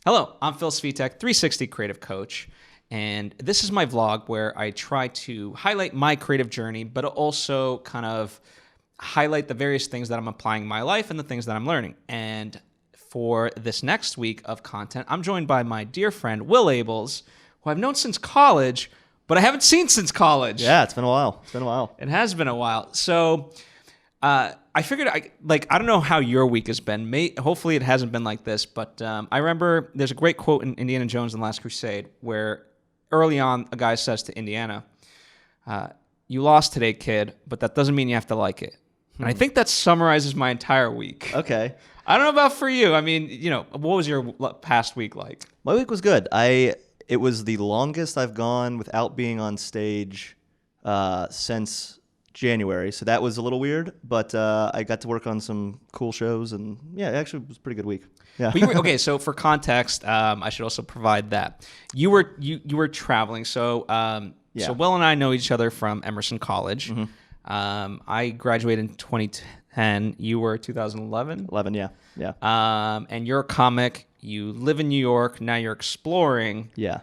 Hello, I'm Phil Svitek, 360 Creative Coach, and this is my vlog where I try to highlight my creative journey, but also kind of highlight the various things that I'm applying in my life and the things that I'm learning. And for this next week of content, I'm joined by my dear friend, Will Abels, who I've known since college, but I haven't seen since college. Yeah, it's been a while. It has been a while. So I figured, I don't know how your week has been. Hopefully it hasn't been like this, but I remember there's a great quote in Indiana Jones and the Last Crusade where early on a guy says to Indiana, you lost today, kid, but that doesn't mean you have to like it. And I think that summarizes my entire week. Okay. I don't know about for you. I mean, what was your past week like? My week was good. It was the longest I've gone without being on stage since January, so that was a little weird, but I got to work on some cool shows, and yeah, it actually was a pretty good week. Yeah. Okay, so for context, I should also provide that you were traveling. So so Will and I know each other from Emerson College. Mm-hmm. I graduated in 2010. You were 2011. 11, yeah. And you're a comic. You live in New York. Now you're exploring. Yeah.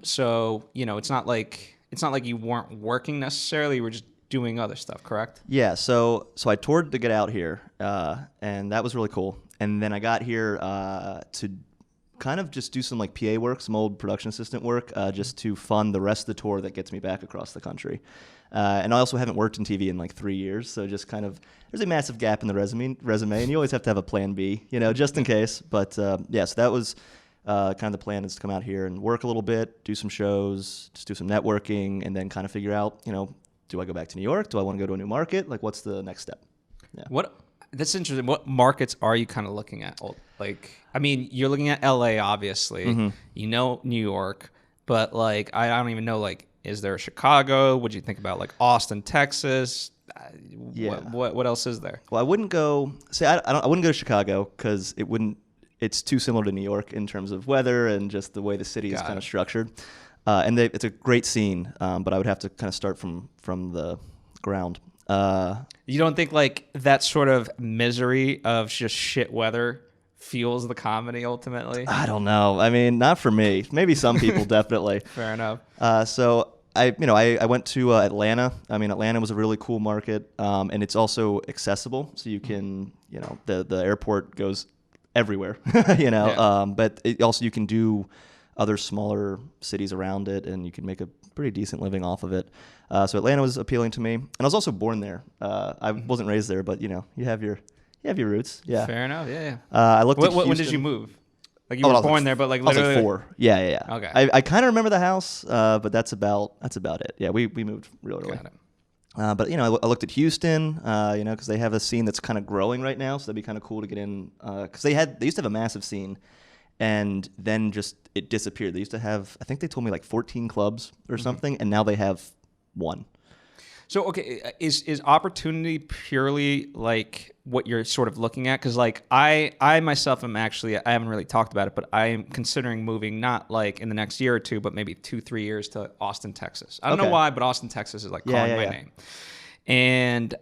So it's not like you weren't working necessarily. You were just doing other stuff, correct? Yeah. So I toured to get out here, and that was really cool. And then I got here to kind of just do some like PA work, some old production assistant work, just to fund the rest of the tour that gets me back across the country. And I also haven't worked in TV in like 3 years, so just kind of there's a massive gap in the resume, and you always have to have a plan B, just in case. But so that was kind of the plan, is to come out here and work a little bit, do some shows, just do some networking, and then kind of figure out, do I go back to New York? Do I want to go to a new market? Like, what's the next step? Yeah. That's interesting. What markets are you kind of looking at? Like, I mean, you're looking at LA, obviously. Mm-hmm. New York, but like, I don't even know. Like, is there a Chicago? Would you think about like Austin, Texas? Yeah. What else is there? Well, I wouldn't go. I wouldn't go to Chicago because it wouldn't. It's too similar to New York in terms of weather and just the way the city is kind of structured. And it's a great scene, but I would have to kind of start from the ground. You don't think like that sort of misery of just shit weather fuels the comedy ultimately? I don't know. I mean, not for me. Maybe some people definitely. Fair enough. So I went to Atlanta. I mean, Atlanta was a really cool market, and it's also accessible. So you can, the airport goes everywhere, Yeah. But you can do other smaller cities around it, and you can make a pretty decent living off of it. So Atlanta was appealing to me, and I was also born there. I wasn't raised there, but you have your roots. Yeah. Fair enough. Yeah. I looked at when did you move? Like you were born there, but like literally. I was like 4. Yeah. Okay. I kind of remember the house, but that's about it. Yeah, we moved real early. Got it. But I looked at Houston, because they have a scene that's kind of growing right now, so that'd be kind of cool to get in. Because they used to have a massive scene, and then just it disappeared. They used to have, I think they told me like 14 clubs or something, and now they have 1. So, okay, is opportunity purely like what you're sort of looking at? Because like I myself am actually, I haven't really talked about it, but I am considering moving not like in the next year or two, but maybe 2-3 years to Austin, Texas. I don't know why, but Austin, Texas is like calling my name. And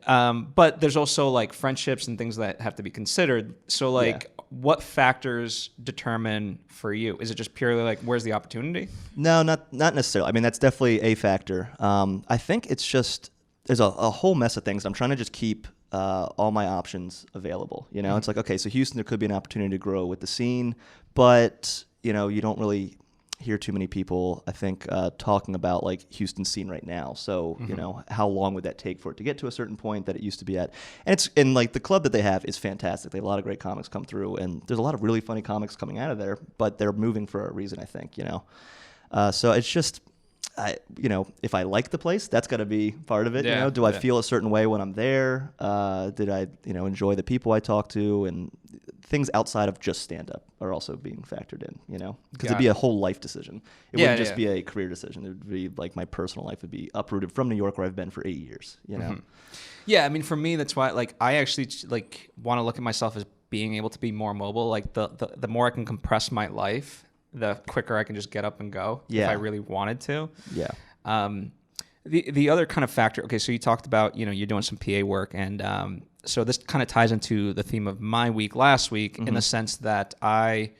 but there's also like friendships and things that have to be considered. So like, what factors determine for you? Is it just purely like where's the opportunity? No, not necessarily. I mean, that's definitely a factor. I think it's just there's a whole mess of things. I'm trying to just keep all my options available. Mm-hmm. It's like, okay, so Houston, there could be an opportunity to grow with the scene, but you don't really hear too many people, I think, talking about like Houston's scene right now. So, how long would that take for it to get to a certain point that it used to be at? And like the club that they have is fantastic. They have a lot of great comics come through, and there's a lot of really funny comics coming out of there, but they're moving for a reason, I think, So it's just, if I like the place, that's got to be part of it. Yeah, do I feel a certain way when I'm there? Did I, enjoy the people I talk to? And things outside of just stand up are also being factored in, because it'd be a whole life decision. It wouldn't just be a career decision. It would be like my personal life would be uprooted from New York, where I've been for 8 years, Mm-hmm. Yeah. I mean, for me, that's why like I actually like want to look at myself as being able to be more mobile. Like the more I can compress my life, the quicker I can just get up and go if I really wanted to. Yeah. The other kind of factor, okay, so you talked about, you're doing some PA work, and so this kind of ties into the theme of my week last week in the sense that I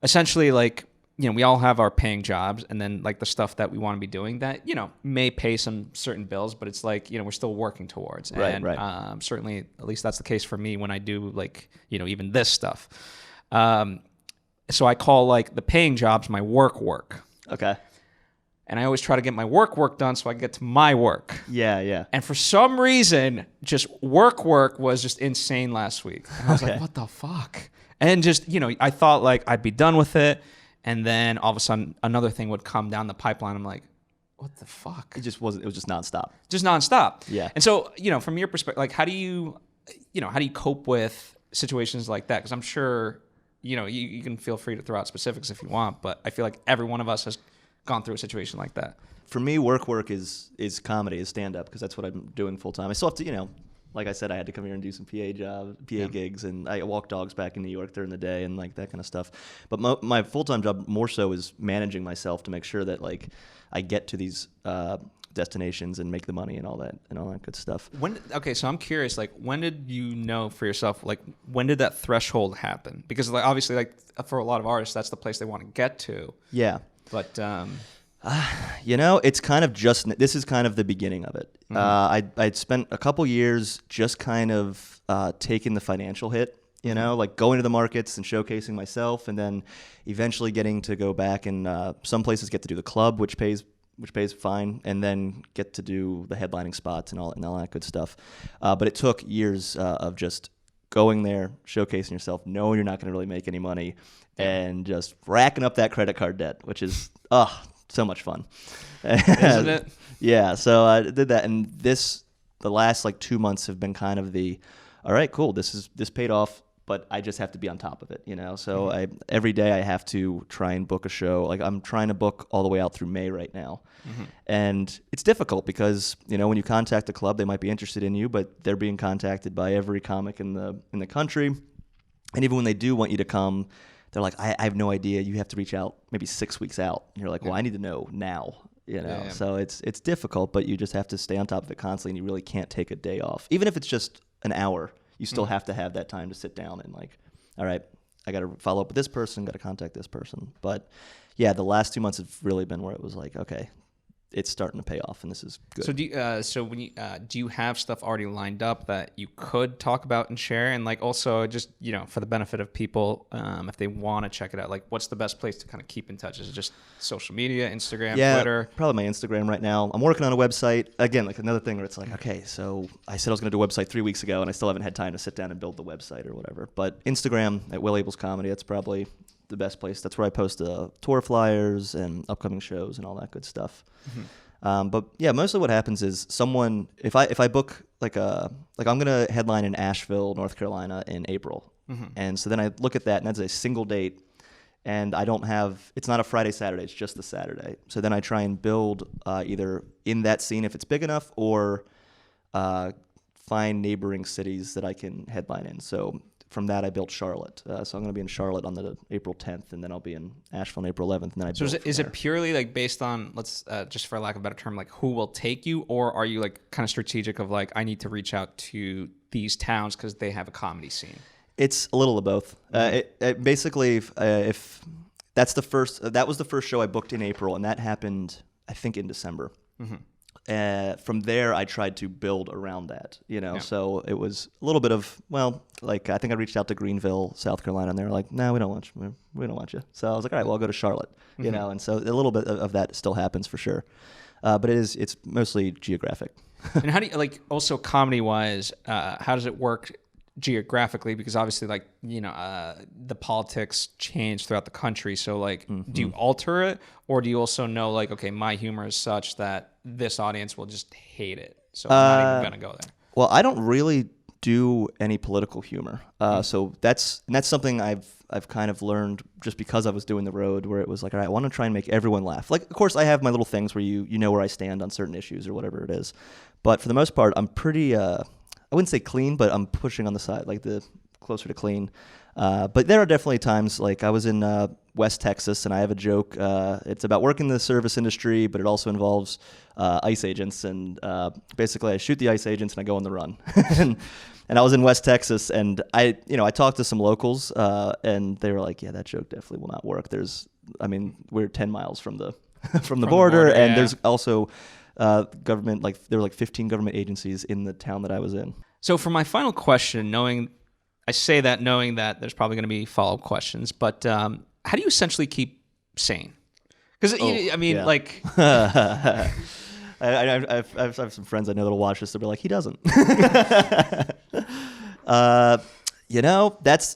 essentially like, we all have our paying jobs, and then like the stuff that we want to be doing that, may pay some certain bills, but it's like, we're still working towards. Right, and right. certainly, at least that's the case for me when I do like, even this stuff. So I call like the paying jobs my work. Okay. And I always try to get my work done so I can get to my work. Yeah, yeah. And for some reason, just work was just insane last week. And I was like, what the fuck? And just, I thought like I'd be done with it. And then all of a sudden another thing would come down the pipeline. I'm like, what the fuck? It just wasn't, it was just nonstop. Just nonstop. Yeah. And so, from your perspective, like how do you cope with situations like that? Because I'm sure, you can feel free to throw out specifics if you want, but I feel like every one of us has gone through a situation like that. For me, work is comedy, is stand-up, because that's what I'm doing full-time. I still have to, like I said, I had to come here and do some PA gigs, and I walk dogs back in New York during the day and like that kind of stuff. But my full-time job more so is managing myself to make sure that like I get to these destinations and make the money and all that good stuff. Okay, so I'm curious, like when did you know for yourself, like when did that threshold happen? Because like obviously like for a lot of artists, that's the place they want to get to. Yeah. But it's kind of this is kind of the beginning of it. Mm-hmm. I'd spent a couple years just kind of taking the financial hit, like going to the markets and showcasing myself, and then eventually getting to go back and some places get to do the club, which pays fine, and then get to do the headlining spots and all that good stuff. But it took years of just going there, showcasing yourself, knowing you're not going to really make any money, and just racking up that credit card debt, which is so much fun. Isn't it? Yeah, so I did that, and the last like 2 months have been kind of all right, cool, this paid off, but I just have to be on top of it, So Mm-hmm. every day I have to try and book a show. Like I'm trying to book all the way out through May right now. Mm-hmm. And it's difficult because, when you contact a club, they might be interested in you, but they're being contacted by every comic in the country. And even when they do want you to come, they're like, I have no idea. You have to reach out maybe 6 weeks out. And you're like, well, I need to know now. Yeah. So it's difficult, but you just have to stay on top of it constantly, and you really can't take a day off. Even if it's just an hour, you still have to have that time to sit down and like, all right, I got to follow up with this person, got to contact this person. But yeah, the last 2 months have really been where it was like, okay, it's starting to pay off, and this is good. So do you have stuff already lined up that you could talk about and share? And like also just, for the benefit of people, if they want to check it out, like what's the best place to kind of keep in touch? Is it just social media, Instagram, Twitter? Probably my Instagram right now. I'm working on a website. Again, like another thing where it's like, okay, so I said I was going to do a website 3 weeks ago, and I still haven't had time to sit down and build the website or whatever. But Instagram at Will Abels Comedy, that's probably the best place. That's where I post tour flyers and upcoming shows and all that good stuff. Mm-hmm. But yeah, mostly what happens is if I book like I'm gonna headline in Asheville, North Carolina in April, mm-hmm. and so then I look at that, and that's a single date, and it's not a Friday, Saturday, it's just the Saturday. So then I try and build either in that scene if it's big enough, or find neighboring cities that I can headline in. So from that, I built Charlotte. So I'm going to be in Charlotte on the April 10th, and then I'll be in Asheville on April 11th. And then is it purely like based on, let's just for lack of a better term, like who will take you, or are you like kind of strategic of like, I need to reach out to these towns because they have a comedy scene? It's a little of both. It basically, if that's that was the first show I booked in April, and that happened, I think, in December. Mm-hmm. From there, I tried to build around that, Yeah. So it was a little bit of, like I think I reached out to Greenville, South Carolina, and they were like, "No, we don't want you. We don't want you." So I was like, "All right, well, I'll go to Charlotte," mm-hmm. And so a little bit of that still happens for sure, but it's mostly geographic. And how do you also comedy wise? How does it work geographically? Because obviously, the politics change throughout the country. So mm-hmm. do you alter it, or do you also know okay, my humor is such that this audience will just hate it, so I'm not even gonna go there? Well, I don't really do any political humor, so that's something I've kind of learned just because I was doing the road, where it was like, all right, I want to try and make everyone laugh. Like, of course, I have my little things where you know where I stand on certain issues or whatever it is, but for the most part, I'm pretty I wouldn't say clean, but I'm pushing on the side, like the closer to clean. But there are definitely times, like I was in West Texas, and I have a joke. It's about working in the service industry, but it also involves ICE agents. And basically, I shoot the ICE agents and I go on the run. and I was in West Texas, and I talked to some locals, and they were like, "Yeah, that joke definitely will not work." We're 10 miles from the from the border, and there's also government, like there were like 15 government agencies in the town that I was in. So for my final question, I say that knowing that there's probably going to be follow-up questions, but how do you essentially keep sane? Because like I have some friends I know that'll watch this. They'll be like, he doesn't.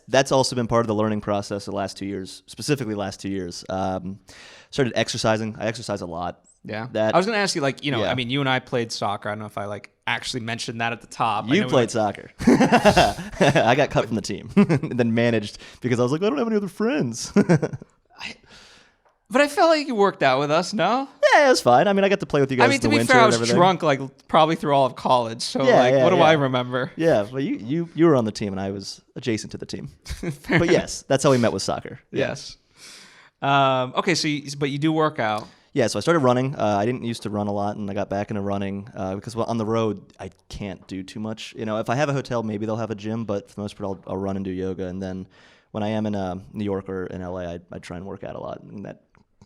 That's also been part of the learning process the last 2 years, specifically last 2 years. Started exercising. I exercise a lot. Yeah. I was going to ask you, you and I played soccer. I don't know if I actually mentioned that at the top. You played soccer. I got cut from the team and then managed because I was like, I don't have any other friends. But I felt like you worked out with us, no? Yeah, it was fine. I got to play with you guys in the winter. To be fair, I was drunk probably through all of college. So what do I remember? Yeah, well, you were on the team and I was adjacent to the team. But yes, that's how we met with soccer. Yeah. Yes. Okay, but you do work out. Yeah, so I started running. I didn't used to run a lot, and I got back into running because on the road, I can't do too much. If I have a hotel, maybe they'll have a gym, but for the most part, I'll run and do yoga. And then when I am in New York or in LA, I try and work out a lot, and that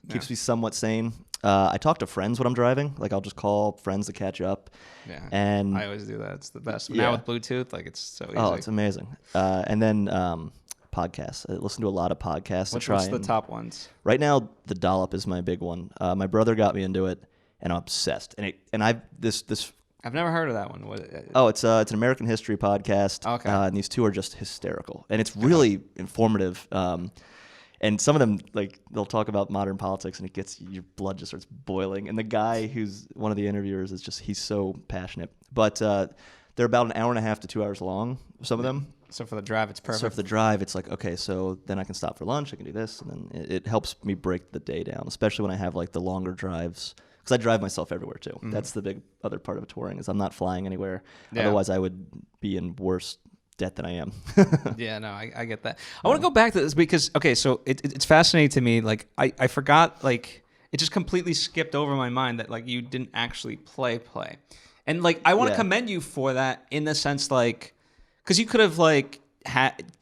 keeps me somewhat sane. I talk to friends when I'm driving. Like, I'll just call friends to catch up. Yeah, and I always do that. It's the best. Now with Bluetooth, it's so easy. Oh, it's amazing. And then podcasts. I listen to a lot of podcasts. What's the top ones? Right now, The Dollop is my big one. My brother got me into it, and I'm obsessed. I've never heard of that one. It's an American history podcast. Okay. And these two are just hysterical, and it's really informative. And some of them, they'll talk about modern politics, and your blood just starts boiling. And the guy who's one of the interviewers he's so passionate. But they're about an hour and a half to 2 hours long, some of them. So for the drive, it's perfect. So for the drive, it's like, okay, so then I can stop for lunch, I can do this, and then it helps me break the day down, especially when I have the longer drives. Because I drive myself everywhere, too. Mm-hmm. That's the big other part of touring is I'm not flying anywhere. Yeah. Otherwise, I would be in worse debt than I am. Yeah, no, I get that. I want to go back to this because, okay, so it's fascinating to me. I forgot, it just completely skipped over my mind that, you didn't actually play. And, I want to commend you for that in the sense, because you could have,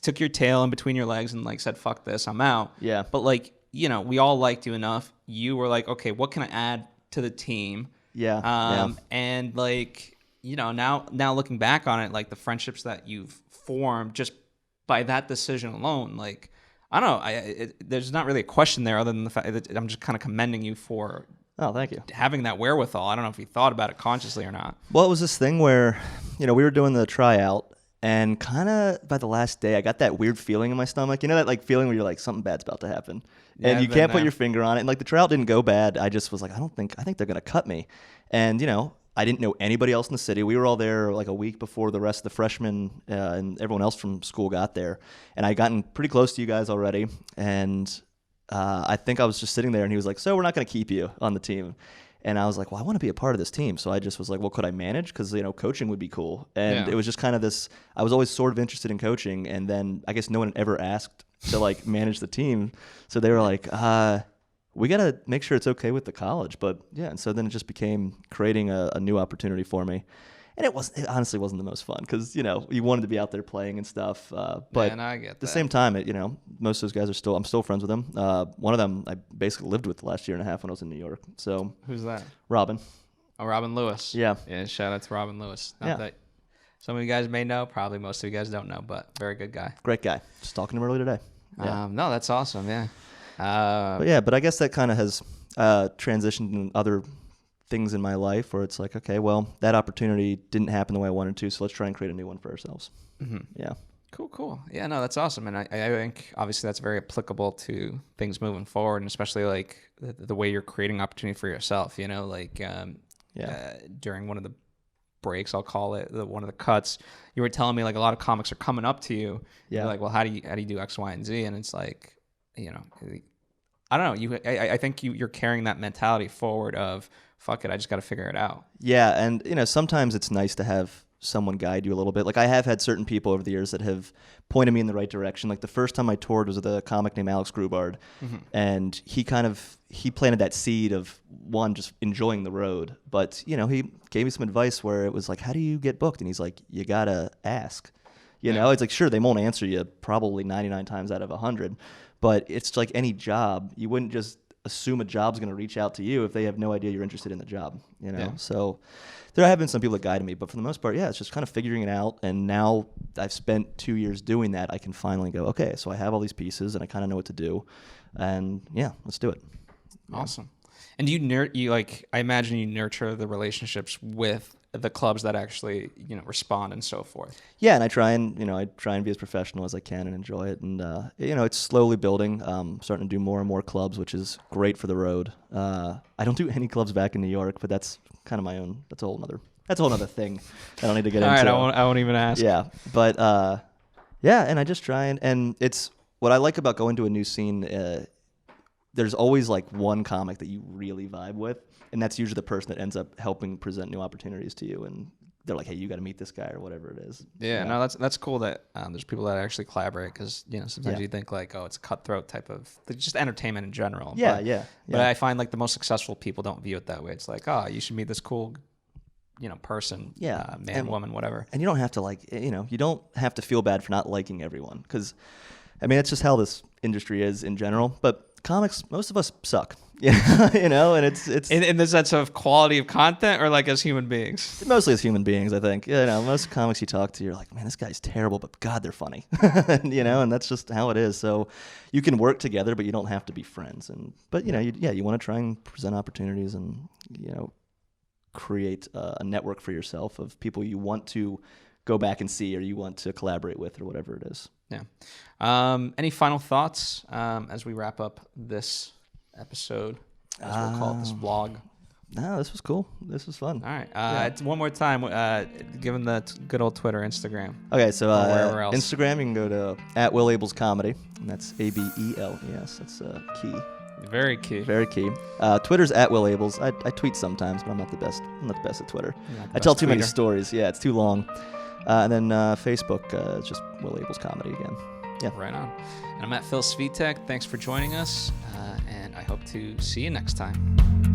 took your tail in between your legs and, said, fuck this, I'm out. Yeah. But, we all liked you enough. You were like, okay, what can I add to the team? Yeah. And, now looking back on it, the friendships that you've formed just by that decision alone, I don't know. There's not really a question there other than the fact that I'm just kind of commending you for thank you. having that wherewithal. I don't know if you thought about it consciously or not. Well, it was this thing where, we were doing the tryout, and kind of by the last day, I got that weird feeling in my stomach. You know that feeling where you're like, something bad's about to happen. And you can't put your finger on it. And the tryout didn't go bad. I just was like, I think they're going to cut me. And, I didn't know anybody else in the city. We were all there a week before the rest of the freshmen and everyone else from school got there. And I had gotten pretty close to you guys already. And I think I was just sitting there, and he was like, so we're not going to keep you on the team. And I was like, well, I want to be a part of this team. So I just was like, well, could I manage? Because, coaching would be cool. And it was just kind of this, I was always sort of interested in coaching. And then I guess no one ever asked to manage the team. So they were like, we got to make sure it's okay with the college. But yeah, and so then it just became creating a new opportunity for me. And it honestly wasn't the most fun because, you wanted to be out there playing and stuff. But I get at the same time, most of those guys I'm still friends with them. One of them I basically lived with the last year and a half when I was in New York. So who's that? Robin. Oh, Robin Lewis. Yeah. Yeah, shout out to Robin Lewis. Not that some of you guys may know, probably most of you guys don't know, but very good guy. Great guy. Just talking to him earlier today. Yeah. No, that's awesome, yeah. But I guess that kind of has transitioned in other things in my life where it's like, okay, well, that opportunity didn't happen the way I wanted to, so let's try and create a new one for ourselves. Mm-hmm. Yeah. Cool. Yeah, no, that's awesome. And I think obviously that's very applicable to things moving forward, and especially the way you're creating opportunity for yourself, during one of the breaks, I'll call it, one of the cuts, you were telling me a lot of comics are coming up to you. Yeah. You're like, well, how do you do X, Y, and Z? And it's like, I don't know. I think you're carrying that mentality forward of, fuck it, I just got to figure it out. Yeah, and sometimes it's nice to have someone guide you a little bit. Like I have had certain people over the years that have pointed me in the right direction. Like the first time I toured was with a comic named Alex Grubard, and he planted that seed of one, just enjoying the road. But he gave me some advice where it was like, how do you get booked? And he's like, you gotta ask. It's like, sure, they won't answer you probably 99 times out of 100, but it's like any job. You wouldn't just assume a job's going to reach out to you if they have no idea you're interested in the job, So there have been some people that guided me, but for the most part, it's just kind of figuring it out. And now I've spent 2 years doing that. I can finally go, okay, so I have all these pieces and I kind of know what to do, and let's do it. Awesome. And I imagine you nurture the relationships with the clubs that actually, respond and so forth. Yeah, and I try and be as professional as I can and enjoy it. And it's slowly building. Starting to do more and more clubs, which is great for the road. I don't do any clubs back in New York, but that's kind of my own. That's a whole nother thing. I don't need to get into. All right, I won't even ask. Yeah, but and I just try and it's what I like about going to a new scene. There's always like one comic that you really vibe with, and that's usually the person that ends up helping present new opportunities to you. And they're like, hey, you got to meet this guy or whatever it is. Yeah, no, that's cool that there's people that actually collaborate, because sometimes you think like, oh, it's a cutthroat type of just entertainment in general. Yeah. But I find like the most successful people don't view it that way. It's like, oh, you should meet this cool person, man, woman, whatever. And you don't have to you don't have to feel bad for not liking everyone, because it's just how this industry is in general. But comics, most of us suck, and it's in the sense of quality of content, or like as human beings. Mostly as human beings, I think. Most comics you talk to, you're like, man, this guy's terrible, but God, they're funny, and that's just how it is. So you can work together, but you don't have to be friends. But you want to try and present opportunities and create a network for yourself of people you want to go back and see, or you want to collaborate with, or whatever it is. Yeah. Any final thoughts as we wrap up this episode, as we'll call it, this vlog? No, this was cool. This was fun. All right. One more time, given the good old Twitter, Instagram. Okay, so wherever else. Instagram, you can go to @WillAblesComedy, and that's ABELES. That's key. Very key. Very key. Twitter's @WillAbles. I tweet sometimes, but I'm not the best. I'm not the best at Twitter. I tell too many stories. Yeah, it's too long. And then Facebook, it's just Will Ables Comedy again. Yeah. Right on. And I'm at Phil Svitek. Thanks for joining us, and I hope to see you next time.